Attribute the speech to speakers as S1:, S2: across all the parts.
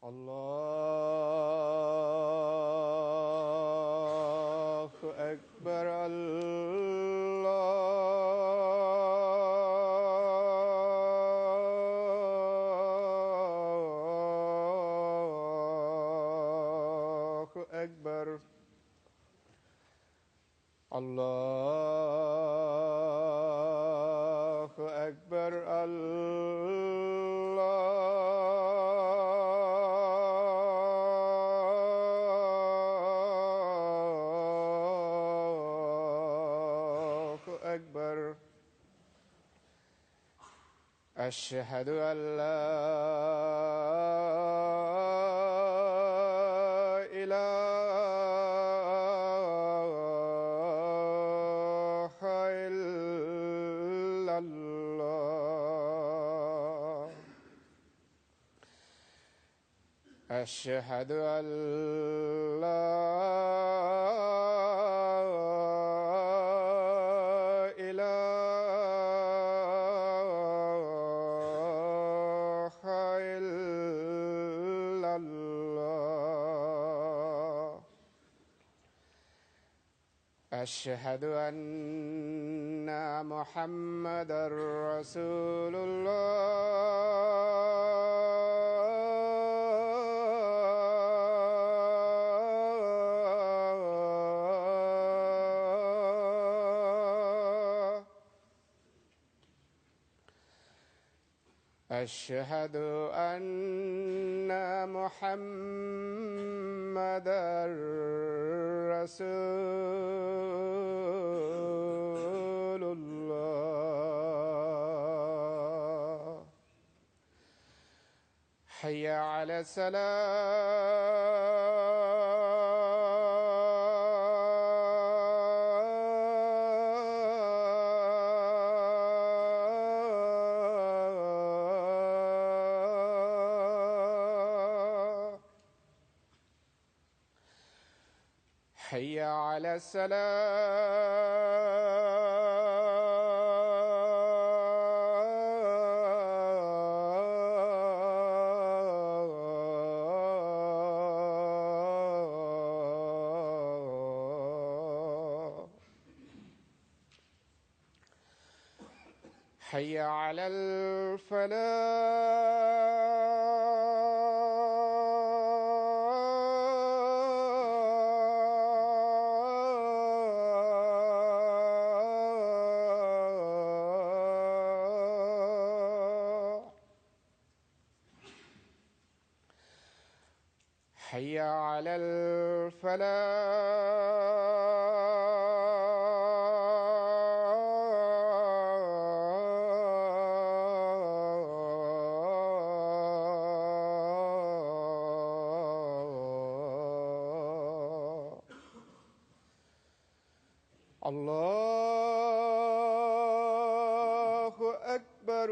S1: الله أكبر. الله أكبر. الله أكبر. الله أكبر. أشهد أن لا إله إلا الله. أشهد أن لا إله إلا الله. أشهد أن محمدًا رسول الله. أشهد أن محمدًا رسول الله. حي على الصلاة. حي على الصلاة. حي على الفلاح. حي على الفلاح. الله أكبر.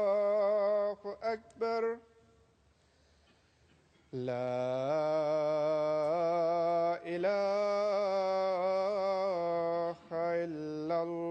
S1: الله أكبر. لا إله إلا الله.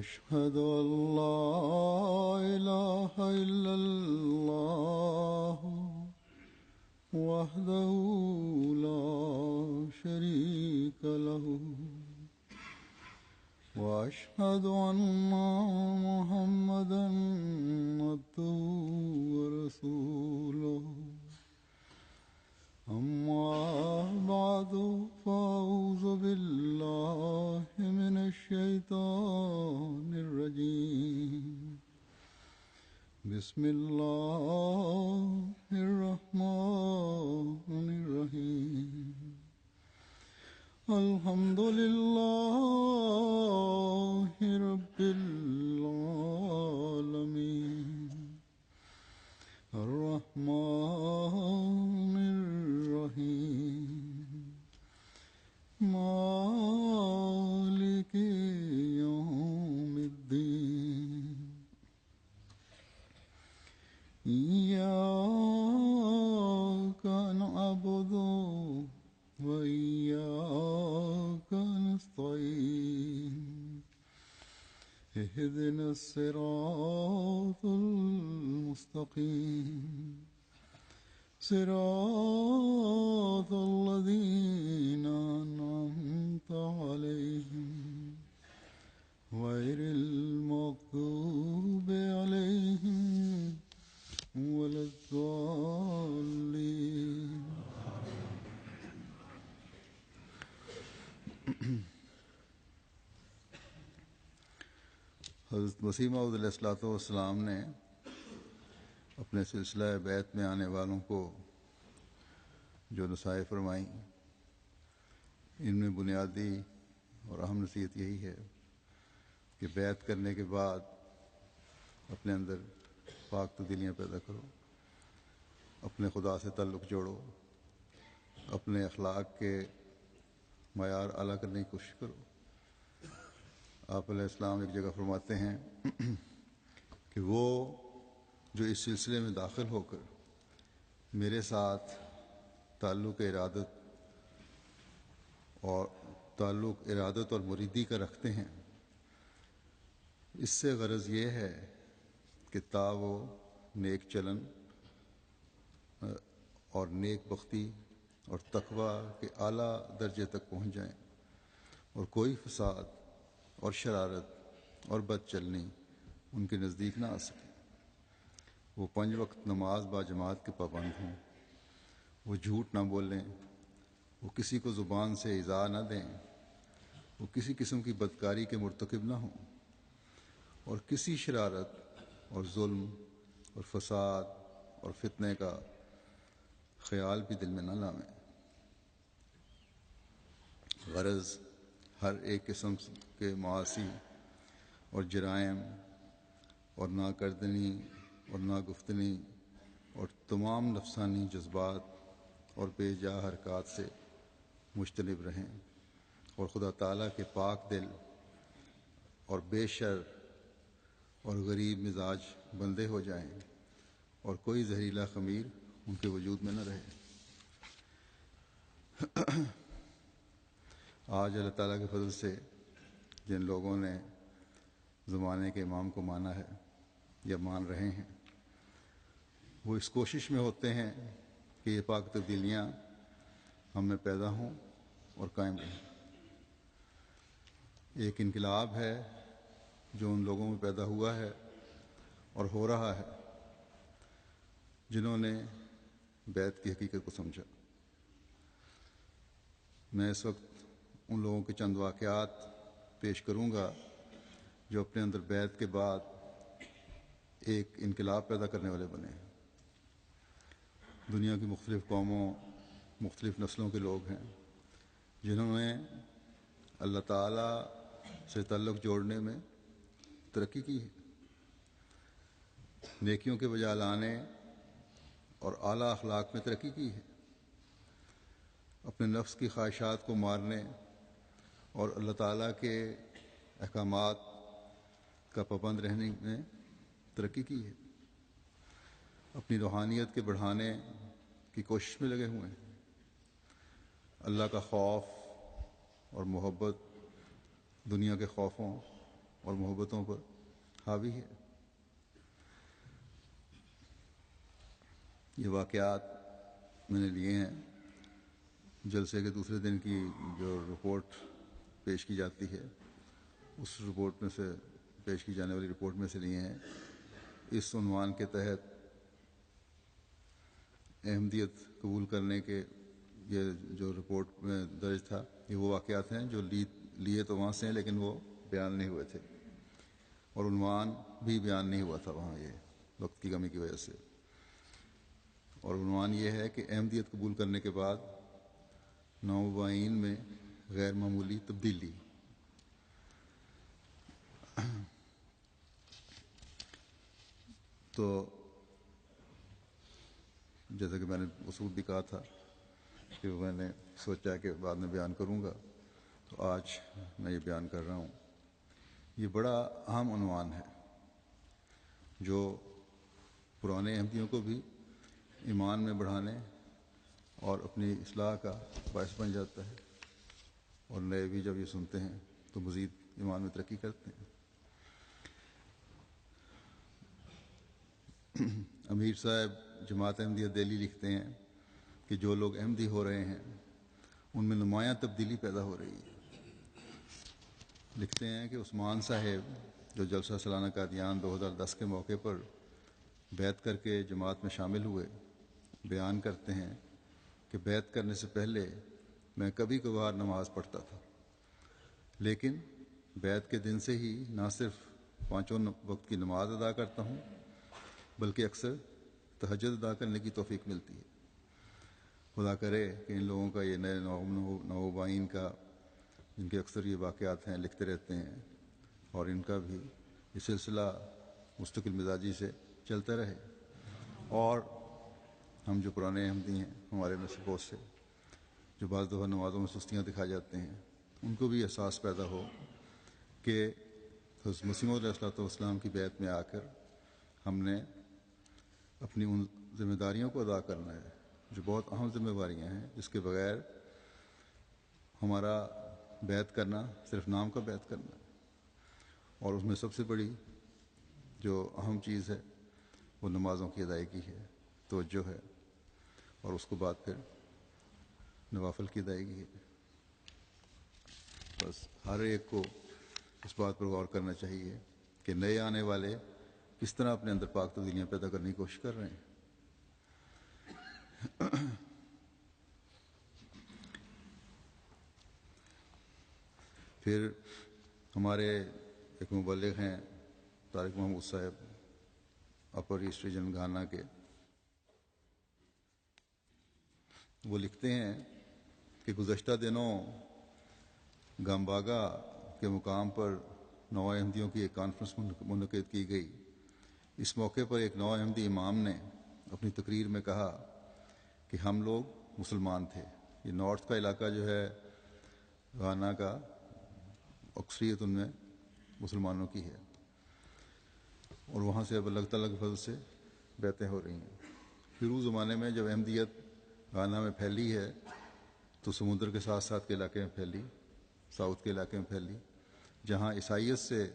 S2: أشهد أن لا إله إلا الله وحده لا شريك له وأشهد أن محمدًا عبده ورسوله. أما بعد فأعوذ بالله من الشيطان الرجيم. بسم الله الرحمن الرحيم. الحمد لله رب العالمين الرحمن الرحيم مالك يوم الدين إياك نعبد وإياك نستعين اهدنا الصراط المستقيم صراط الذين أنعمت عليهم غير المغضوب عليهم ولا الضالين. حضرت مسیح موعود علیہ الصلوۃ والسلام نے اپنے سلسلہ بیعت میں آنے والوں کو جو نصائح فرمائیں، ان میں بنیادی اور اہم نصیحت یہی ہے کہ بیعت کرنے کے بعد اپنے اندر پاک تبدیلیاں پیدا کرو، اپنے خدا سے تعلق جوڑو، اپنے اخلاق کے معیار اعلیٰ کرنے کی کوشش کرو. آپ علیہ السلام ایک جگہ فرماتے ہیں کہ وہ جو اس سلسلے میں داخل ہو کر میرے ساتھ تعلق ارادت اور مریدی کا رکھتے ہیں، اس سے غرض یہ ہے کہ تا وہ نیک چلن اور نیک بختی اور تقوی کے اعلیٰ درجے تک پہنچ جائیں اور کوئی فساد اور شرارت اور بد چلنی ان کے نزدیک نہ آ سکے. وہ 5 وقت نماز با جماعت کے پابند ہوں، وہ جھوٹ نہ بولیں، وہ کسی کو زبان سے ایذا نہ دیں، وہ کسی قسم کی بدکاری کے مرتکب نہ ہوں اور کسی شرارت اور ظلم اور فساد اور فتنے کا خیال بھی دل میں نہ لائیں. غرض ہر ایک قسم کے معاصی اور جرائم اور ناکردنی اور ناگفتنی اور تمام نفسانی جذبات اور بے جا حرکات سے مجتنب رہیں اور خدا تعالیٰ کے پاک دل اور بے شر اور غریب مزاج بندے ہو جائیں اور کوئی زہریلا خمیر ان کے وجود میں نہ رہے. آج اللہ تعالیٰ کے فضل سے جن لوگوں نے زمانے کے امام کو مانا ہے یا مان رہے ہیں، وہ اس کوشش میں ہوتے ہیں کہ یہ پاک تبدیلیاں ہم میں پیدا ہوں اور قائم رہیں. ایک انقلاب ہے جو ان لوگوں میں پیدا ہوا ہے اور ہو رہا ہے جنہوں نے بیعت کی حقیقت کو سمجھا. میں اس وقت ان لوگوں کے چند واقعات پیش کروں گا جو اپنے اندر بیعت کے بعد ایک انقلاب پیدا کرنے والے بنے ہیں. دنیا کی مختلف قوموں، مختلف نسلوں کے لوگ ہیں جنہوں نے اللہ تعالیٰ سے تعلق جوڑنے میں ترقی کی ہے، نیکیوں کے بجا لانے اور اعلیٰ اخلاق میں ترقی کی ہے، اپنے نفس کی خواہشات کو مارنے اور اللہ تعالیٰ کے احکامات کا پابند رہنے میں ترقی کی ہے، اپنی روحانیت کے بڑھانے کی کوشش میں لگے ہوئے ہیں. اللہ کا خوف اور محبت دنیا کے خوفوں اور محبتوں پر حاوی ہے. یہ واقعات میں نے لیے ہیں جلسے کے دوسرے دن کی جو رپورٹ پیش کی جاتی ہے، اس رپورٹ میں سے پیش کی جانے والی رپورٹ میں سے لیے ہیں. اس عنوان کے تحت احمدیت قبول کرنے کے یہ جو رپورٹ میں درج تھا، یہ وہ واقعات ہیں جو لیے تو وہاں سے ہیں لیکن وہ بیان نہیں ہوئے تھے اور عنوان بھی بیان نہیں ہوا تھا وہاں، یہ وقت کی کمی کی وجہ سے. اور عنوان یہ ہے کہ احمدیت قبول کرنے کے بعد نومبائین میں غیر معمولی تبدیلی۔ تو جیسا کہ میں نے اصول بھی کہا تھا کہ میں نے سوچا کہ بعد میں بیان کروں گا، تو آج میں یہ بیان کر رہا ہوں۔ یہ بڑا اہم عنوان ہے جو پرانے احمدیوں کو بھی ایمان میں بڑھانے اور اپنی اصلاح کا باعث بن جاتا ہے، اور نئے بھی جب یہ سنتے ہیں تو مزید ایمان میں ترقی کرتے ہیں۔ امیر صاحب جماعت احمدیہ دہلی لکھتے ہیں کہ جو لوگ احمدی ہو رہے ہیں ان میں نمایاں تبدیلی پیدا ہو رہی ہے۔ لکھتے ہیں کہ عثمان صاحب جو جلسہ سالانہ قادیان 2010 کے موقع پر بیعت کر کے جماعت میں شامل ہوئے، بیان کرتے ہیں کہ بیعت کرنے سے پہلے میں کبھی کبھار نماز پڑھتا تھا، لیکن بیعت کے دن سے ہی نہ صرف 5 وقت کی نماز ادا کرتا ہوں بلکہ اکثر تہجد ادا کرنے کی توفیق ملتی ہے۔ خدا کرے کہ ان لوگوں کا یہ نئے نوبائین کا، جن کے اکثر یہ واقعات ہیں لکھتے رہتے ہیں، اور ان کا بھی یہ سلسلہ مستقل مزاجی سے چلتا رہے، اور ہم جو پرانے احمدی ہیں ہمارے میں سے بہت سے جو بعض دفعہ نمازوں میں سستیاں دکھا جاتے ہیں، ان کو بھی احساس پیدا ہو کہ حضرت مسیح موعود علیہ السلام کی بیعت میں آ کر ہم نے اپنی ان ذمہ داریوں کو ادا کرنا ہے جو بہت اہم ذمہ داریاں ہیں، جس کے بغیر ہمارا بیعت کرنا صرف نام کا بیعت کرنا ہے، اور اس میں سب سے بڑی جو اہم چیز ہے وہ نمازوں کی ادائیگی ہے، توجہ ہے، اور اس کے بعد پھر نوافل کی ادائیگی ہے۔ بس ہر ایک کو اس بات پر غور کرنا چاہیے کہ نئے آنے والے کس طرح اپنے اندر پاک تبدیلیاں پیدا کرنے کی کوشش کر رہے ہیں۔ پھر ہمارے ایک مبلغ ہیں طارق محمود صاحب، اپر ایسٹ ریجن گھانا کے، وہ لکھتے ہیں کہ گزشتہ دنوں گامباگا کے مقام پر نو احمدیوں کی ایک کانفرنس منعقد کی گئی۔ اس موقع پر ایک نو احمدی امام نے اپنی تقریر میں کہا کہ ہم لوگ مسلمان تھے۔ یہ نارتھ کا علاقہ جو ہے گھانا کا، اکثریت ان میں مسلمانوں کی ہے، اور وہاں سے اب اللہ تعالیٰ کے فضل سے بیعتیں ہو رہی ہیں۔ شروع زمانے میں جب احمدیت گھانا میں پھیلی ہے تو سمندر کے ساتھ ساتھ کے علاقے میں پھیلی، ساؤتھ کے علاقے میں پھیلی، جہاں عیسائیت سے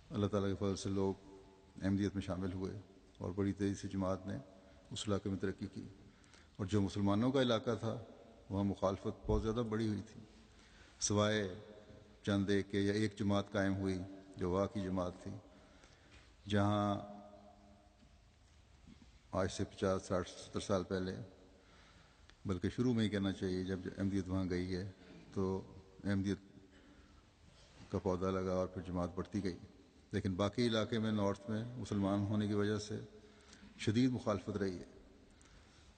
S2: اللہ تعالیٰ کے فضل سے لوگ احمدیت میں شامل ہوئے، اور بڑی تیزی سے جماعت نے اس علاقے میں ترقی کی۔ اور جو مسلمانوں کا علاقہ تھا وہاں مخالفت بہت زیادہ بڑی ہوئی تھی، سوائے چند ایک کے یا ایک جماعت قائم ہوئی جو وہاں کی جماعت تھی، جہاں آج سے 50 60 70 سال پہلے، بلکہ شروع میں ہی کہنا چاہیے، جب احمدیت وہاں گئی ہے تو احمدیت کا پودا لگا اور پھر جماعت بڑھتی گئی، لیکن باقی علاقے میں نارتھ میں مسلمان ہونے کی وجہ سے شدید مخالفت رہی ہے۔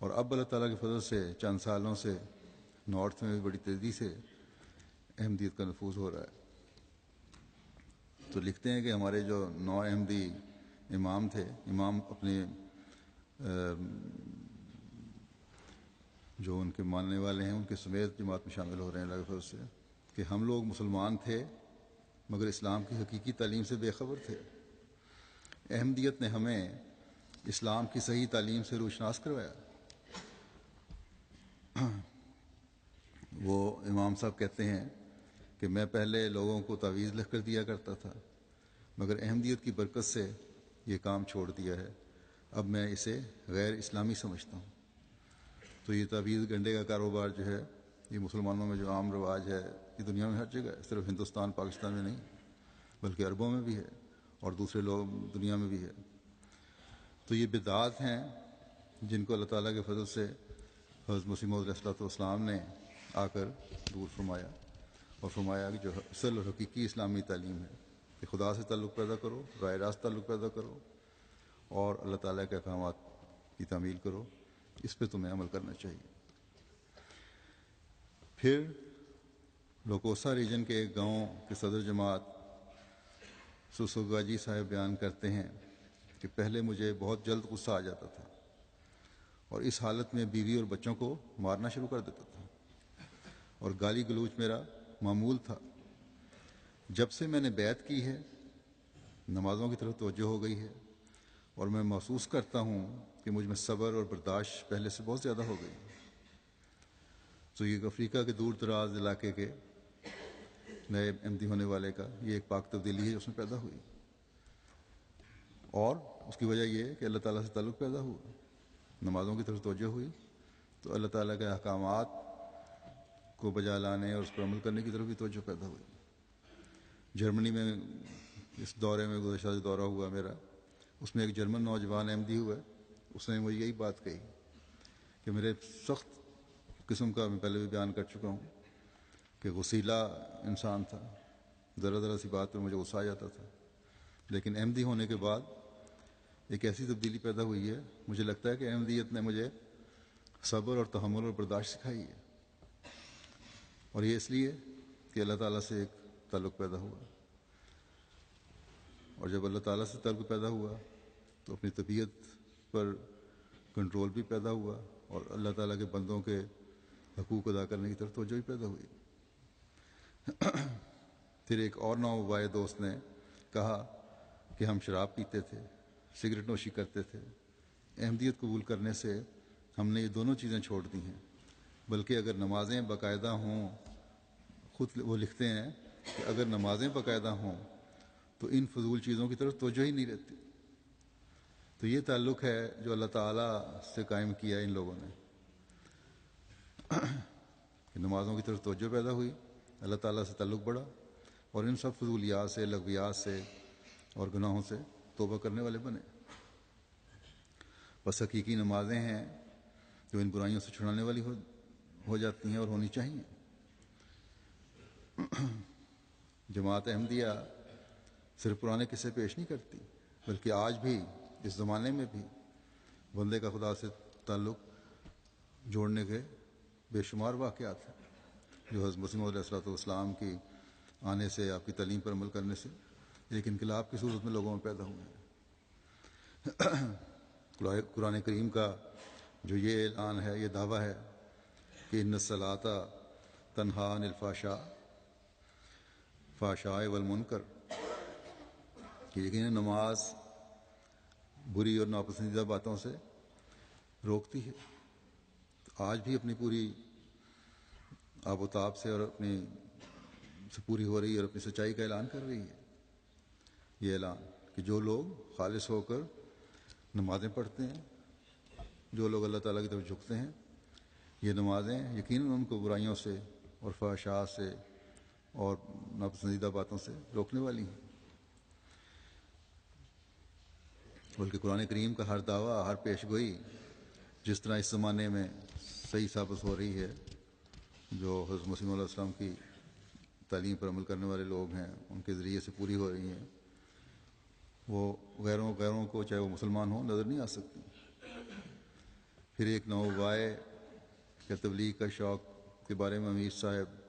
S2: اور اب اللہ تعالیٰ کے فضل سے چند سالوں سے نارتھ میں بھی بڑی تیزی سے احمدیت کا نفوذ ہو رہا ہے۔ تو لکھتے ہیں کہ ہمارے جو نو احمدی امام تھے، امام اپنے جو ان کے ماننے والے ہیں ان کے سمیت جماعت میں شامل ہو رہے ہیں اللہ کے فضل سے، کہ ہم لوگ مسلمان تھے مگر اسلام کی حقیقی تعلیم سے بے خبر تھے۔ احمدیت نے ہمیں اسلام کی صحیح تعلیم سے روشناس کروایا۔ وہ امام صاحب کہتے ہیں کہ میں پہلے لوگوں کو تعویذ لکھ کر دیا کرتا تھا، مگر احمدیت کی برکت سے یہ کام چھوڑ دیا ہے، اب میں اسے غیر اسلامی سمجھتا ہوں۔ تو یہ تعویذ گنڈے کا کاروبار جو ہے، یہ مسلمانوں میں جو عام رواج ہے، یہ دنیا میں ہر جگہ ہے، صرف ہندوستان پاکستان میں نہیں بلکہ عربوں میں بھی ہے اور دوسرے لوگ دنیا میں بھی ہے۔ تو یہ بدعات ہیں جن کو اللہ تعالیٰ کے فضل سے حضرت مسیح موعود علیہ السلام نے آ کر دور فرمایا، اور فرمایا کہ جو اصل اور حقیقی اسلامی تعلیم ہے کہ خدا سے تعلق پیدا کرو، راہ راست تعلق پیدا کرو، اور اللہ تعالیٰ کے احکامات کی تعمیل کرو، اس پہ تمہیں عمل کرنا چاہیے۔ پھر لوکوسا ریجن کے ایک گاؤں کے صدر جماعت سسوگاجی صاحب بیان کرتے ہیں کہ پہلے مجھے بہت جلد غصہ آ جاتا تھا اور اس حالت میں بیوی اور بچوں کو مارنا شروع کر دیتا تھا اور گالی گلوچ میرا معمول تھا۔ جب سے میں نے بیعت کی ہے نمازوں کی طرف توجہ ہو گئی ہے اور میں محسوس کرتا ہوں کہ مجھ میں صبر اور برداشت پہلے سے بہت زیادہ ہو گئی۔ تو یہ افریقہ کے دور دراز علاقے کے نئے احمدی ہونے والے کا یہ ایک پاک تبدیلی ہے جو اس میں پیدا ہوئی، اور اس کی وجہ یہ ہے کہ اللہ تعالیٰ سے تعلق پیدا ہوا، نمازوں کی طرف توجہ ہوئی تو اللہ تعالیٰ کے احکامات کو بجا لانے اور اس پر عمل کرنے کی طرف بھی توجہ پیدا ہوئی۔ جرمنی میں اس دورے میں گزشتہ جو دورہ ہوا میرا، اس میں ایک جرمن نوجوان احمدی ہوا، اس نے مجھے یہی بات کہی کہ میرے سخت قسم کا میں پہلے بھی بیان کر چکا ہوں کہ غصیلا انسان تھا، ذرا ذرا سی بات پر مجھے غصہ آ جاتا تھا، لیکن احمدی ہونے کے بعد ایک ایسی تبدیلی پیدا ہوئی ہے، مجھے لگتا ہے کہ احمدیت نے مجھے صبر اور تحمل اور برداشت سکھائی ہے، اور یہ اس لیے کہ اللہ تعالیٰ سے ایک تعلق پیدا ہوا، اور جب اللہ تعالیٰ سے تعلق پیدا ہوا تو اپنی طبیعت پر کنٹرول بھی پیدا ہوا اور اللہ تعالیٰ کے بندوں کے حقوق ادا کرنے کی طرف توجہ بھی پیدا ہوئی۔ پھر ایک اور نوبائے دوست نے کہا کہ ہم شراب پیتے تھے، سگریٹ نوشی کرتے تھے، احمدیت قبول کرنے سے ہم نے یہ دونوں چیزیں چھوڑ دی ہیں، بلکہ اگر نمازیں باقاعدہ ہوں، خود وہ لکھتے ہیں کہ اگر نمازیں باقاعدہ ہوں تو ان فضول چیزوں کی طرف توجہ ہی نہیں رہتی۔ تو یہ تعلق ہے جو اللہ تعالیٰ سے قائم کیا ان لوگوں نے، کہ نمازوں کی طرف توجہ پیدا ہوئی، اللہ تعالیٰ سے تعلق بڑھا، اور ان سب فضولیات سے، لغویات سے اور گناہوں سے توبہ کرنے والے بنے۔ بس حقیقی نمازیں ہیں جو ان برائیوں سے چھڑانے والی ہو جاتی ہیں اور ہونی چاہیے۔ جماعت احمدیہ صرف پرانے قصے پیش نہیں کرتی، بلکہ آج بھی اس زمانے میں بھی بندے کا خدا سے تعلق جوڑنے کے بے شمار واقعات ہیں جو حضرت مسیح موعود علیہ السلام کی آنے سے، آپ کی تعلیم پر عمل کرنے سے ایک انقلاب کی صورت میں لوگوں میں پیدا ہوئے ہیں۔ قرآن کریم کا جو یہ اعلان ہے، یہ دعویٰ ہے کہ ان الصلاۃ تنہی عن الفحشاء والمنکر، کہ یقیناً نماز بری اور ناپسندیدہ باتوں سے روکتی ہے۔ آج بھی اپنی پوری آب و تاب سے اور اپنی سے پوری ہو رہی ہے اور اپنی سچائی کا اعلان کر رہی ہے یہ اعلان کہ جو لوگ خالص ہو کر نمازیں پڑھتے ہیں، جو لوگ اللہ تعالیٰ کی طرف جھکتے ہیں، یہ نمازیں یقیناً ان کو برائیوں سے اور فحشاء سے اور ناپسندیدہ باتوں سے روکنے والی ہیں۔ بلکہ قرآن کریم کا ہر دعویٰ، ہر پیش گوئی جس طرح اس زمانے میں صحیح ثابت ہو رہی ہے، جو حضرت مسیح علیہ السلام کی تعلیم پر عمل کرنے والے لوگ ہیں ان کے ذریعے سے پوری ہو رہی ہیں، وہ غیروں کو چاہے وہ مسلمان ہوں نظر نہیں آ سکتی۔ پھر ایک نوبائے کے تبلیغ کا شوق کے بارے میں امیر صاحب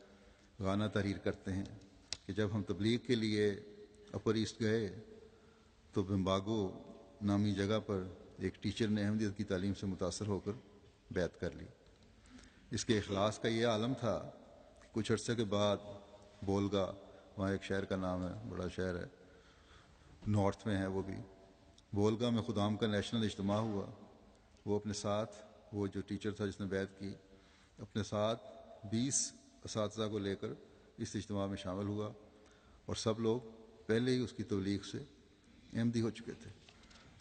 S2: گانا تحریر کرتے ہیں کہ جب ہم تبلیغ کے لیے اپر ایسٹ گئے تو بمباگو نامی جگہ پر ایک ٹیچر نے احمدیت کی تعلیم سے متاثر ہو کر بیعت کر لی۔ اس کے اخلاص کا یہ عالم تھا کہ کچھ عرصے کے بعد بولگا، وہاں ایک شہر کا نام ہے، بڑا شہر ہے، نارتھ میں ہے وہ بھی، بولگا میں خدام کا نیشنل اجتماع ہوا۔ وہ اپنے ساتھ، وہ جو ٹیچر تھا جس نے بیعت کی، اپنے ساتھ 20 اساتذہ کو لے کر اس اجتماع میں شامل ہوا، اور سب لوگ پہلے ہی اس کی تبلیغ سے احمدی ہو چکے تھے۔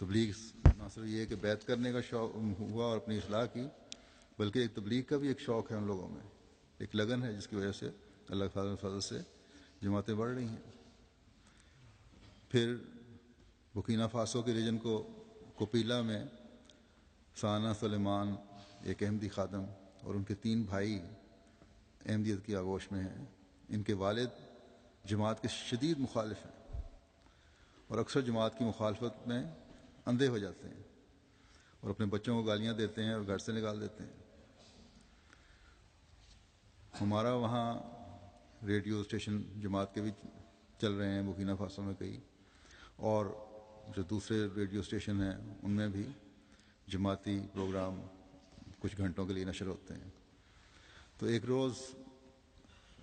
S2: تبلیغ نہ صرف یہ کہ بیعت کرنے کا شوق ہوا اور اپنی اصلاح کی، بلکہ ایک تبلیغ کا بھی ایک شوق ہے ان لوگوں میں، ایک لگن ہے جس کی وجہ سے اللہ تعالیٰ کے فضل سے جماعتیں بڑھ رہی ہیں۔ پھر بکینا فاسو کے ریجن کو کوپیلا میں سانا سلیمان ایک احمدی خادم اور ان کے 3 بھائی احمدیت کی آغوش میں ہیں۔ ان کے والد جماعت کے شدید مخالف ہیں اور اکثر جماعت کی مخالفت میں اندھے ہو جاتے ہیں اور اپنے بچوں کو گالیاں دیتے ہیں اور گھر سے نکال دیتے ہیں۔ ہمارا وہاں ریڈیو اسٹیشن جماعت کے بھی چل رہے ہیں برکینا فاسو میں کئی، اور جو دوسرے ریڈیو اسٹیشن ہیں ان میں بھی جماعتی پروگرام کچھ گھنٹوں کے لیے نشر ہوتے ہیں۔ تو ایک روز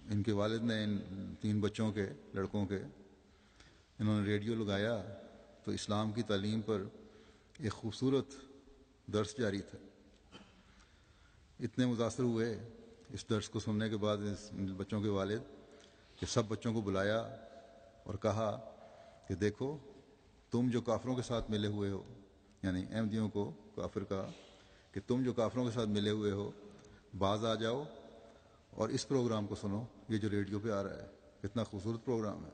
S2: ان کے والد نے ان 3 بچوں کے لڑکوں کے انہوں نے ریڈیو لگایا تو اسلام کی تعلیم پر ایک خوبصورت درس جاری تھا۔ اتنے متاثر ہوئے اس درس کو سننے کے بعد اس بچوں کے والد کہ سب بچوں کو بلایا اور کہا کہ دیکھو تم جو کافروں کے ساتھ ملے ہوئے ہو، یعنی احمدیوں کو کافر کہا کہ تم جو کافروں کے ساتھ ملے ہوئے ہو باز آ جاؤ اور اس پروگرام کو سنو، یہ جو ریڈیو پہ آ رہا ہے کتنا خوبصورت پروگرام ہے۔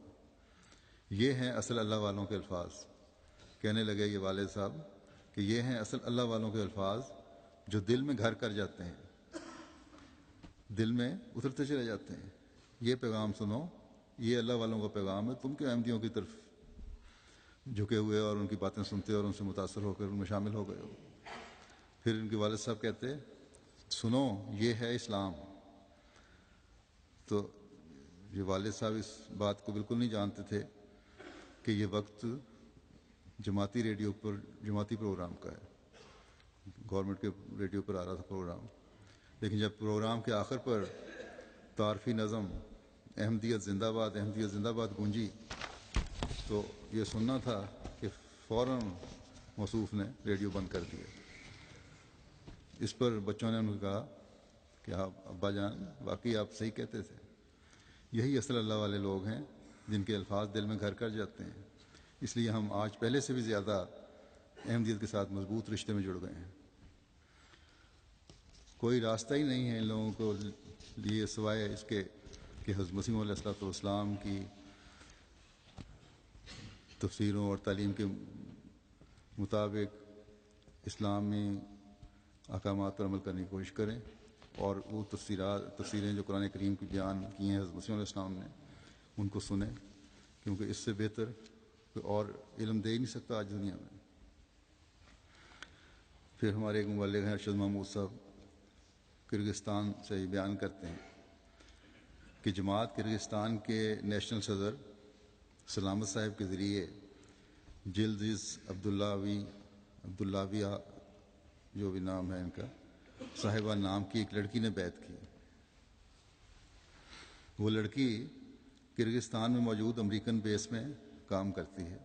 S2: یہ ہیں اصل اللہ والوں کے الفاظ۔ کہنے لگے یہ والد صاحب کہ یہ ہیں اصل اللہ والوں کے الفاظ جو دل میں گھر کر جاتے ہیں، دل میں اترتے چلے جاتے ہیں۔ یہ پیغام سنو، یہ اللہ والوں کا پیغام ہے، تم کیوں احمدیوں کی طرف جھکے ہوئے اور ان کی باتیں سنتے اور ان سے متاثر ہو کر ان میں شامل ہو گئے ہو۔ پھر ان کے والد صاحب کہتے سنو یہ ہے اسلام۔ تو یہ والد صاحب اس بات کو بالکل نہیں جانتے تھے کہ یہ وقت جماعتی ریڈیو پر جماعتی پروگرام کا ہے، گورنمنٹ کے ریڈیو پر آ رہا تھا پروگرام۔ لیکن جب پروگرام کے آخر پر تعارفی نظم احمدیت زندہ باد احمدیت زندہ باد گونجی تو یہ سننا تھا کہ فوراً موصوف نے ریڈیو بند کر دیا۔ اس پر بچوں نے انہیں کہا کہ آپ ابا جان واقعی آپ صحیح کہتے تھے، یہی اصل اللہ والے لوگ ہیں جن کے الفاظ دل میں گھر کر جاتے ہیں، اس لیے ہم آج پہلے سے بھی زیادہ احمدیت کے ساتھ مضبوط رشتے میں جڑ گئے ہیں۔ کوئی راستہ ہی نہیں ہے ان لوگوں کو لیے سوائے اس کے کہ حضرت مسیح علیہ الصلوۃ والسلام کی تفسیروں اور تعلیم کے مطابق اسلامی احکامات پر عمل کرنے کی کوشش کریں، اور وہ تفسیریں جو قرآن کریم کی بیان کی ہیں حضرت مسیح علیہ السلام نے ان کو سنیں، کیونکہ اس سے بہتر کوئی اور علم دے ہی نہیں سکتا آج دنیا میں۔ پھر ہمارے ایک مبلغ ہیں ارشد محمود صاحب کرغزستان سے یہ بیان کرتے ہیں کہ جماعت کرغزستان کے نیشنل صدر سلامت صاحب کے ذریعے جلدز عبداللہویہ جو بھی نام ہے ان کا صاحبہ نام کی ایک لڑکی نے بیعت کی۔ وہ لڑکی کرغزستان میں موجود امریکن بیس میں کام کرتی ہے۔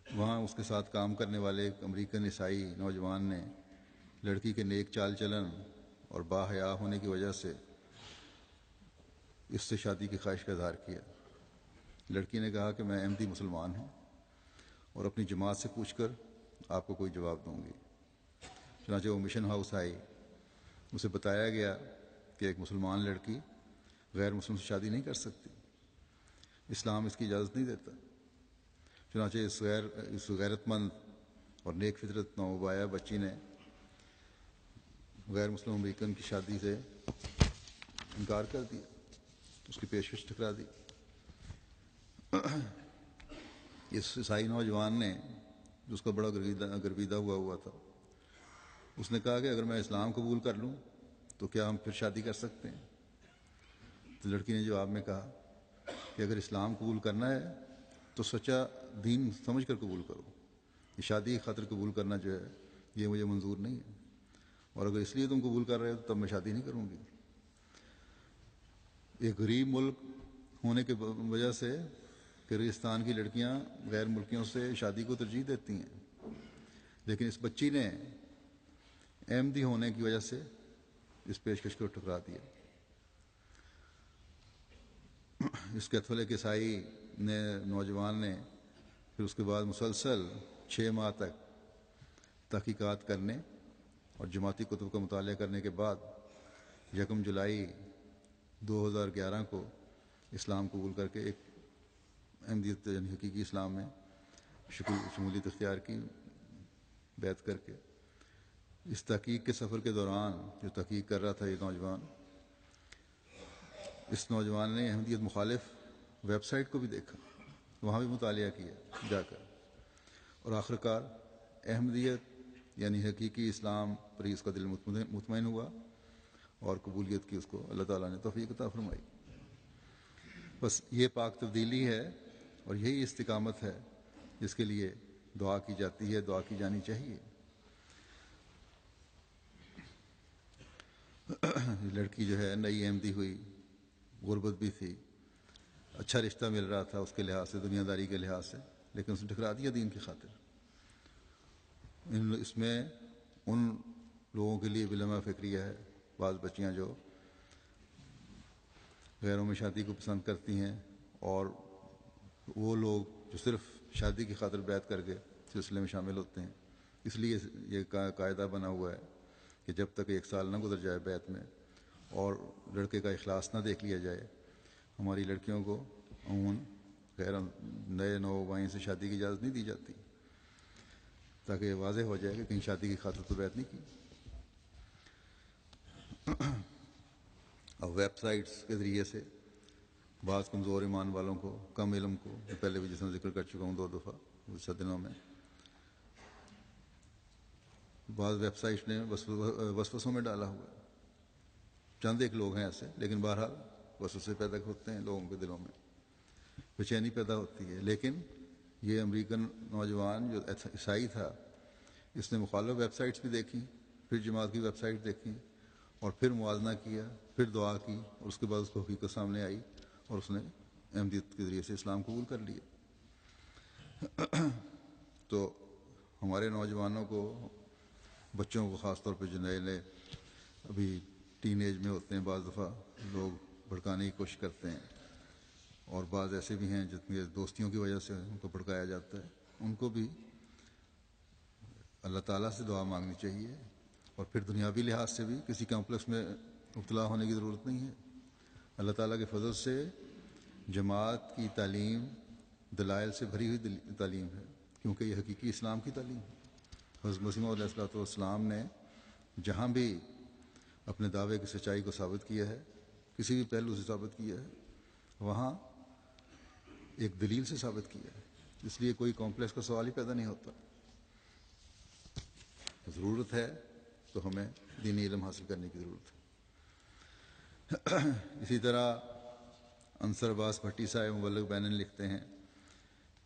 S2: وہاں اس کے ساتھ کام کرنے والے ایک امریکن عیسائی نوجوان نے لڑکی کے نیک چال چلن اور باحیا ہونے کی وجہ سے اس سے شادی کی خواہش کا اظہار کیا۔ لڑکی نے کہا کہ میں احمدی مسلمان ہوں اور اپنی جماعت سے پوچھ کر آپ کو کوئی جواب دوں گی۔ چنانچہ وہ مشن ہاؤس آئی، اسے بتایا گیا کہ ایک مسلمان لڑکی غیر مسلم سے شادی نہیں کر سکتی، اسلام اس کی اجازت نہیں دیتا۔ چنانچہ اس غیرت مند اور نیک فطرت نوبایا بچی نے غیر مسلم امریکن کی شادی سے انکار کر دیا، اس کی پیشکش ٹھکرا دی۔ اس عیسائی نوجوان نے جو اس کا بڑا گرویدہ ہوا تھا، اس نے کہا کہ اگر میں اسلام قبول کر لوں تو کیا ہم پھر شادی کر سکتے ہیں؟ تو لڑکی نے جواب میں کہا کہ اگر اسلام قبول کرنا ہے تو سچا دین سمجھ کر قبول کرو، یہ شادی کی خاطر قبول کرنا جو ہے یہ مجھے منظور نہیں ہے، اور اگر اس لیے تم قبول کر رہے ہو تو تب میں شادی نہیں کروں گی۔ ایک غریب ملک ہونے کی وجہ سے کرغزستان کی لڑکیاں غیر ملکیوں سے شادی کو ترجیح دیتی ہیں، لیکن اس بچی نے احمدی ہونے کی وجہ سے اس پیشکش کو ٹھکرا دیا۔ اس کیتھولک عیسائی نوجوان نے پھر اس کے بعد مسلسل 6 ماہ تک تحقیقات کرنے اور جماعتی کتب کا مطالعہ کرنے کے بعد 1 جولائی 2011 کو اسلام قبول کر کے ایک احمدیت یعنی حقیقی اسلام میں شمولیت اختیار کی، بیعت کر کے۔ اس تحقیق کے سفر کے دوران جو تحقیق کر رہا تھا یہ نوجوان، اس نوجوان نے احمدیت مخالف ویب سائٹ کو بھی دیکھا، وہاں بھی مطالعہ کیا جا کر، اور آخرکار احمدیت یعنی حقیقی اسلام پر ہی اس کا دل مطمئن ہوا اور قبولیت کی اس کو اللہ تعالیٰ نے توفیق عطا فرمائی۔ بس یہ پاک تبدیلی ہے اور یہی استقامت ہے جس کے لیے دعا کی جاتی ہے، دعا کی جانی چاہیے۔ لڑکی جو ہے نئی احمدی ہوئی، غربت بھی تھی، اچھا رشتہ مل رہا تھا اس کے لحاظ سے، دنیا داری کے لحاظ سے، لیکن اس نے ٹھکرا دیا دین کی خاطر۔ اس میں ان لوگوں کے لیے بلما فکریہ ہے، بعض بچیاں جو غیروں میں شادی کو پسند کرتی ہیں، اور وہ لوگ جو صرف شادی کی خاطر بیعت کر کے سلسلے میں شامل ہوتے ہیں۔ اس لیے یہ قاعدہ بنا ہوا ہے کہ جب تک 1 سال نہ گزر جائے بیعت میں اور لڑکے کا اخلاص نہ دیکھ لیا جائے، ہماری لڑکیوں کو عموماً غیر نئے نوبائیں سے شادی کی اجازت نہیں دی جاتی، تاکہ یہ واضح ہو جائے کہ کہیں شادی کی خاطر تو بیعت نہیں کی۔ اب ویب سائٹس کے ذریعے سے بعض کمزور ایمان والوں کو، کم علم کو، پہلے بھی جس میں ذکر کر چکا ہوں 2 دفعہ گزشتہ دنوں میں، بعض ویب سائٹس نے وسوسوں میں ڈالا ہوا ہے۔ چند ایک لوگ ہیں ایسے، لیکن بہرحال وسوسے پیدا ہوتے ہیں لوگوں کے دلوں میں، بے چینی پیدا ہوتی ہے۔ لیکن یہ امریکن نوجوان جو عیسائی تھا، اس نے مخالف ویب سائٹس بھی دیکھیں، پھر جماعت کی ویب سائٹ دیکھی، اور پھر موازنہ کیا، پھر دعا کی، اور اس کے بعد اس کو حقیقت سامنے آئی اور اس نے احمدیت کے ذریعے سے اسلام قبول کر لیا۔ تو ہمارے نوجوانوں کو، بچوں کو خاص طور پہ جو نئے نئے ابھی ٹین ایج میں ہوتے ہیں، بعض دفعہ لوگ بھڑکانے کی کوشش کرتے ہیں، اور بعض ایسے بھی ہیں جن کے دوستیوں کی وجہ سے ان کو بھڑکایا جاتا ہے، ان کو بھی اللہ تعالیٰ سے دعا مانگنی چاہیے، اور پھر دنیاوی لحاظ سے بھی کسی کمپلیکس میں مبتلا ہونے کی ضرورت نہیں ہے۔ اللہ تعالیٰ کے فضل سے جماعت کی تعلیم دلائل سے بھری ہوئی تعلیم ہے، کیونکہ یہ حقیقی اسلام کی تعلیم ہے۔ حضرت مسیح علیہ الصلوۃ والسلام نے جہاں بھی اپنے دعوے کی سچائی کو ثابت کیا ہے، کسی بھی پہلو سے ثابت کیا ہے، وہاں ایک دلیل سے ثابت کیا ہے، اس لیے کوئی کمپلیکس کا سوال ہی پیدا نہیں ہوتا۔ ضرورت ہے تو ہمیں دینی علم حاصل کرنے کی ضرورت ہے۔ اسی طرح انصر عباس بھٹی صاحب مبلغ بینن لکھتے ہیں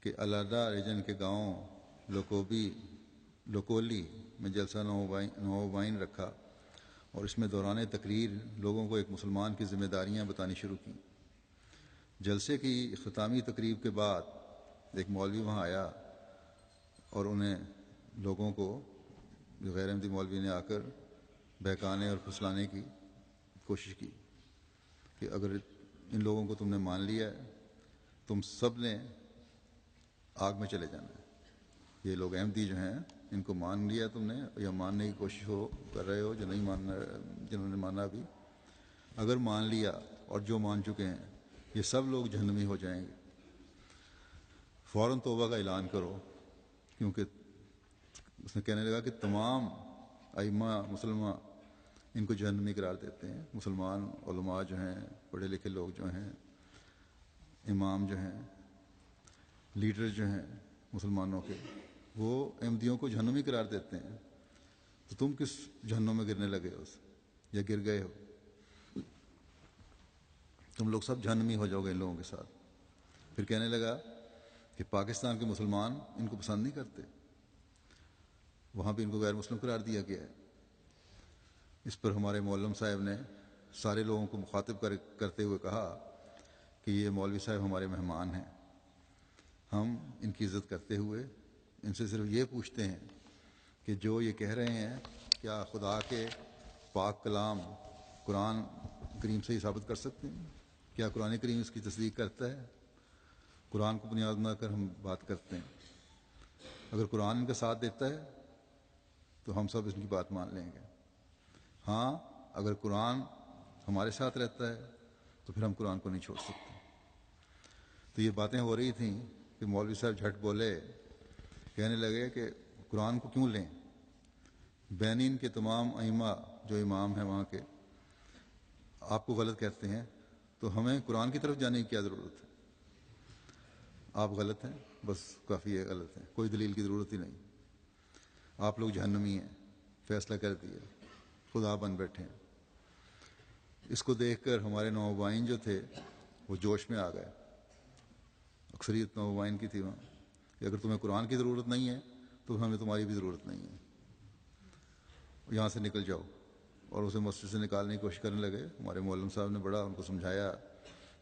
S2: کہ الادا ریجن کے گاؤں لوکولی میں جلسہ نوبائن رکھا، اور اس میں دوران تقریر لوگوں کو ایک مسلمان کی ذمہ داریاں بتانی شروع کی۔ جلسے کی اختتامی تقریب کے بعد ایک مولوی وہاں آیا، اور انہیں لوگوں کو، جو غیر احمدی مولوی نے آ کر بہکانے اور پھسلانے کی کوشش کی کہ اگر ان لوگوں کو تم نے مان لیا ہے، تم سب نے آگ میں چلے جانا ہے۔ یہ لوگ احمدی جو ہیں، ان کو مان لیا تم نے یا ماننے کی کوشش کر رہے ہو، جو نہیں ماننا، جنہوں نے مانا بھی، اگر مان لیا اور جو مان چکے ہیں، یہ سب لوگ جہنمی ہو جائیں گے۔ فوراً توبہ کا اعلان کرو، کیونکہ اس نے کہنے لگا کہ تمام ائمہ مسلمہ ان کو جہنمی قرار دیتے ہیں۔ مسلمان علماء جو ہیں، پڑھے لکھے لوگ جو ہیں، امام جو ہیں، لیڈر جو ہیں مسلمانوں کے، وہ احمدیوں کو جہنمی قرار دیتے ہیں، تو تم کس جہنم میں گرنے لگے ہو یا گر گئے ہو؟ تم لوگ سب جہنمی ہو جاؤ گے ان لوگوں کے ساتھ۔ پھر کہنے لگا کہ پاکستان کے مسلمان ان کو پسند نہیں کرتے، وہاں بھی ان کو غیر مسلم قرار دیا گیا ہے۔ اس پر ہمارے مولم صاحب نے سارے لوگوں کو مخاطب کرتے ہوئے کہا کہ یہ مولوی صاحب ہمارے مہمان ہیں، ہم ان کی عزت کرتے ہوئے ان سے صرف یہ پوچھتے ہیں کہ جو یہ کہہ رہے ہیں، کیا خدا کے پاک کلام قرآن کریم سے ہی ثابت کر سکتے ہیں؟ کیا قرآن کریم اس کی تصدیق کرتا ہے؟ قرآن کو بنیاد بنا کر ہم بات کرتے ہیں۔ اگر قرآن ان کا ساتھ دیتا ہے تو ہم سب ان کی بات مان لیں گے۔ ہاں، اگر قرآن ہمارے ساتھ رہتا ہے تو پھر ہم قرآن کو نہیں چھوڑ سکتے۔ تو یہ باتیں ہو رہی تھیں کہ مولوی صاحب جھٹ بولے، کہنے لگے کہ قرآن کو کیوں لیں؟ بینین کے تمام ائمہ جو امام ہیں وہاں کے آپ کو غلط کہتے ہیں، تو ہمیں قرآن کی طرف جانے کی کیا ضرورت ہے؟ آپ غلط ہیں، بس کافی ہے، غلط ہیں، کوئی دلیل کی ضرورت ہی نہیں۔ آپ لوگ جہنمی ہیں، فیصلہ کر دیا، خدا بن بیٹھے ہیں۔ اس کو دیکھ کر ہمارے نوبائن جو تھے وہ جوش میں آ گئے. اکثریت نومائن کی تھی وہاں کہ اگر تمہیں قرآن کی ضرورت نہیں ہے تو ہمیں تمہاری بھی ضرورت نہیں ہے, یہاں سے نکل جاؤ. اور اسے مسجد سے نکالنے کی کوشش کرنے لگے. ہمارے مولم صاحب نے بڑا ان کو سمجھایا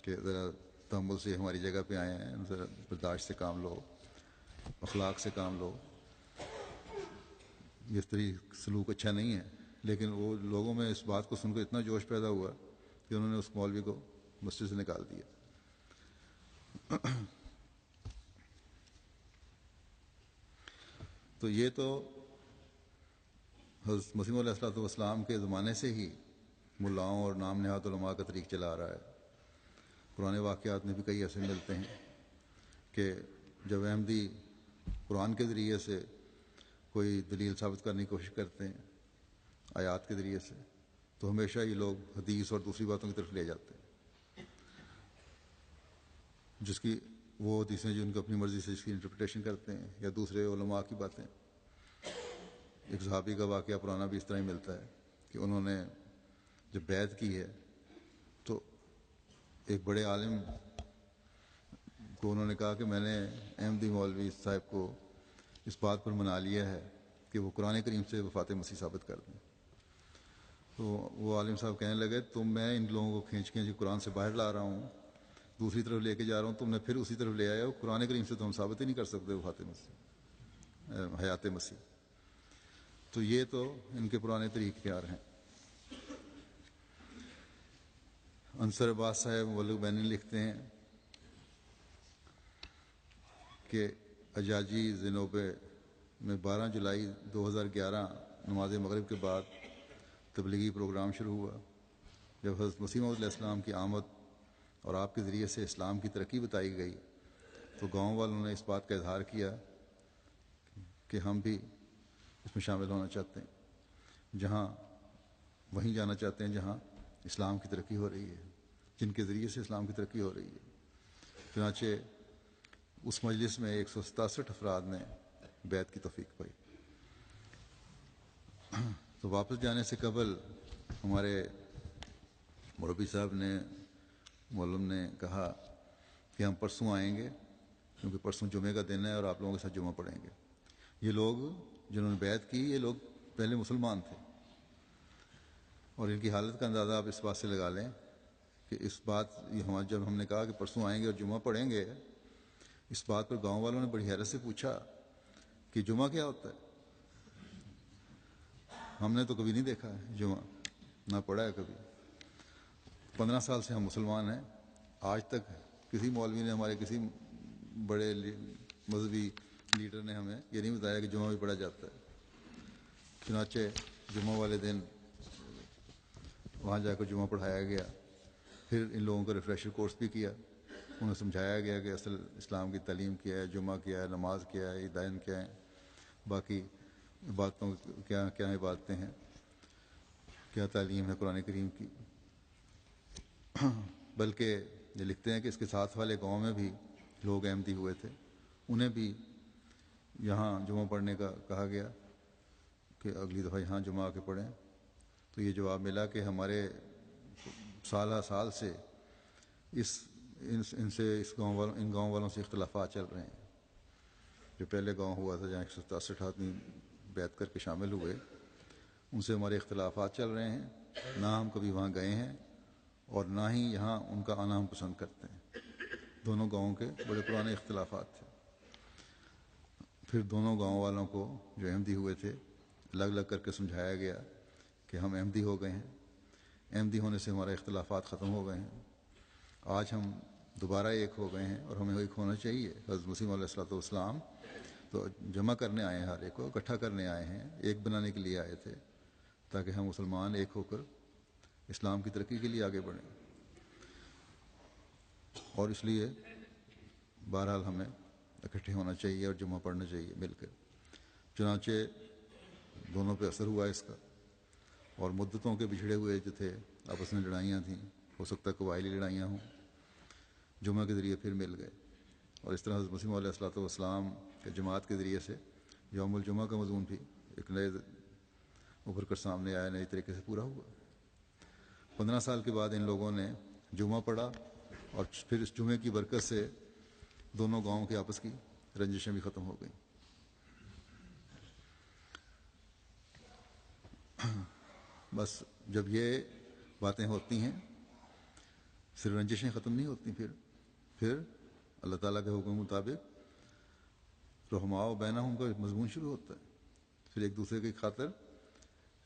S2: کہ ذرا تحمل سے ہماری جگہ پہ آئے ہیں, ذرا برداشت سے کام لو, اخلاق سے کام لو, یہ طریقہ سلوک اچھا نہیں ہے. لیکن وہ لوگوں میں اس بات کو سن کر اتنا جوش پیدا ہوا کہ انہوں نے اس مولوی کو مسجد سے نکال دیا. تو یہ تو حضرت مسیح علیہ الصلوۃ والسلام کے زمانے سے ہی ملاؤں اور نام نہاد علماء کا طریق چلا آ رہا ہے. پرانے واقعات میں بھی کئی ایسے ملتے ہیں کہ جب احمدی قرآن کے ذریعے سے کوئی دلیل ثابت کرنے کی کوشش کرتے ہیں آیات کے ذریعے سے, تو ہمیشہ یہ لوگ حدیث اور دوسری باتوں کی طرف لے جاتے ہیں, جس کی وہ حدیثیں جن کو اپنی مرضی سے اس کی انٹرپریٹیشن کرتے ہیں, یا دوسرے علماء کی باتیں. ایک صحابی کا واقعہ پرانا بھی اس طرح ہی ملتا ہے کہ انہوں نے جب بیعت کی ہے تو ایک بڑے عالم کو انہوں نے کہا کہ میں نے احمدی مولوی صاحب کو اس بات پر منا لیا ہے کہ وہ قرآن کریم سے وفات مسیح ثابت کر دیں. تو وہ عالم صاحب کہنے لگے میں ان لوگوں کو کھینچ قرآن سے باہر لا رہا ہوں, دوسری طرف لے کے جا رہا ہوں, تم نے پھر اسی طرف لے آیا ہو. قرآن کریم سے تو ہم ثابت ہی نہیں کر سکتے وفات مسیح, حیات مسیح. تو یہ تو ان کے پرانے طریقے کار ہیں. انصر عباس صاحب مولوی بینی لکھتے ہیں کہ اجاجی زنوبے میں 12 جولائی 2011 نماز مغرب کے بعد تبلیغی پروگرام شروع ہوا. جب حضرت مسیح موعود علیہ السلام کی آمد اور آپ کے ذریعے سے اسلام کی ترقی بتائی گئی تو گاؤں والوں نے اس بات کا اظہار کیا کہ ہم بھی اس میں شامل ہونا چاہتے ہیں, وہیں جانا چاہتے ہیں جہاں اسلام کی ترقی ہو رہی ہے, جن کے ذریعے سے اسلام کی ترقی ہو رہی ہے. چنانچہ اس مجلس میں 167 افراد نے بیعت کی توفیق پائی. تو واپس جانے سے قبل ہمارے مربی صاحب نے مولم نے کہا کہ ہم پرسوں آئیں گے, کیونکہ پرسوں جمعے کا دن ہے اور آپ لوگوں کے ساتھ جمعہ پڑھیں گے. یہ لوگ جنہوں نے بیعت کی یہ لوگ پہلے مسلمان تھے, اور ان کی حالت کا اندازہ آپ اس بات سے لگا لیں کہ اس بات جب ہم نے کہا کہ پرسوں آئیں گے اور جمعہ پڑھیں گے, اس بات پر گاؤں والوں نے بڑی حیرت سے پوچھا کہ جمعہ کیا ہوتا ہے. ہم نے تو کبھی نہیں دیکھا ہے جمعہ, نہ پڑھا ہے کبھی. 15 سال سے ہم مسلمان ہیں, آج تک کسی مولوی نے, ہمارے کسی بڑے مذہبی لیڈر نے ہمیں یہ نہیں بتایا کہ جمعہ بھی پڑھا جاتا ہے. چنانچہ جمعہ والے دن وہاں جا کر جمعہ پڑھایا گیا. پھر ان لوگوں کا ریفریشر کورس بھی کیا, انہیں سمجھایا گیا کہ اصل اسلام کی تعلیم کیا ہے, جمعہ کیا ہے, نماز کیا ہے, عیدین کیا ہیں, باقی باتوں کیا عبادتیں ہیں, کیا تعلیم ہے قرآن کریم کی. بلکہ یہ لکھتے ہیں کہ اس کے ساتھ والے گاؤں میں بھی لوگ احمدی ہوئے تھے, انہیں بھی یہاں جمعہ پڑھنے کا کہا گیا کہ اگلی دفعہ یہاں جمعہ آ کے پڑھیں. تو یہ جواب ملا کہ ہمارے سالہ سال سے ان گاؤں والوں سے اختلافات چل رہے ہیں. جو پہلے گاؤں ہوا تھا جہاں 167 آدمی بیعت کر کے شامل ہوئے, ان سے ہمارے اختلافات چل رہے ہیں. نہ ہم کبھی وہاں گئے ہیں اور نہ ہی یہاں ان کا آنا ہم پسند کرتے ہیں. دونوں گاؤں کے بڑے پرانے اختلافات تھے. پھر دونوں گاؤں والوں کو جو احمدی ہوئے تھے الگ الگ کر کے سمجھایا گیا کہ ہم احمدی ہو گئے ہیں, احمدی ہونے سے ہمارے اختلافات ختم ہو گئے ہیں, آج ہم دوبارہ ایک ہو گئے ہیں اور ہمیں ایک ہونا چاہیے. حضرت مسیح علیہ الصلوۃ والسلام تو جمع کرنے آئے ہیں, ہر ایک کو اکٹھا کرنے آئے ہیں, ایک بنانے کے لیے آئے تھے تاکہ ہم مسلمان ایک ہو کر اسلام کی ترقی کے لیے آگے بڑھیں. اور اس لیے بہرحال ہمیں اکٹھے ہونا چاہیے اور جمعہ پڑھنا چاہیے مل کر. چنانچہ دونوں پہ اثر ہوا اس کا, اور مدتوں کے بچھڑے ہوئے جو تھے آپس میں لڑائیاں تھیں, ہو سکتا ہے قبائلی لڑائیاں ہوں, جمعہ کے ذریعے پھر مل گئے. اور اس طرح حضرت مسیح علیہ الصلوۃ والسلام کے جماعت کے ذریعے سے یوم الجمعہ کا مضمون بھی ایک نئے ابھر کر سامنے آیا, نئے طریقے سے پورا ہوا. 15 سال کے بعد ان لوگوں نے جمعہ پڑھا اور پھر اس جمعے کی برکت سے دونوں گاؤں کے آپس کی رنجشیں بھی ختم ہو گئیں۔ بس جب یہ باتیں ہوتی ہیں صرف رنجشیں ختم نہیں ہوتی، پھر اللہ تعالیٰ کے حکم مطابق رحماء بینہم کا مضمون شروع ہوتا ہے۔ پھر ایک دوسرے کی خاطر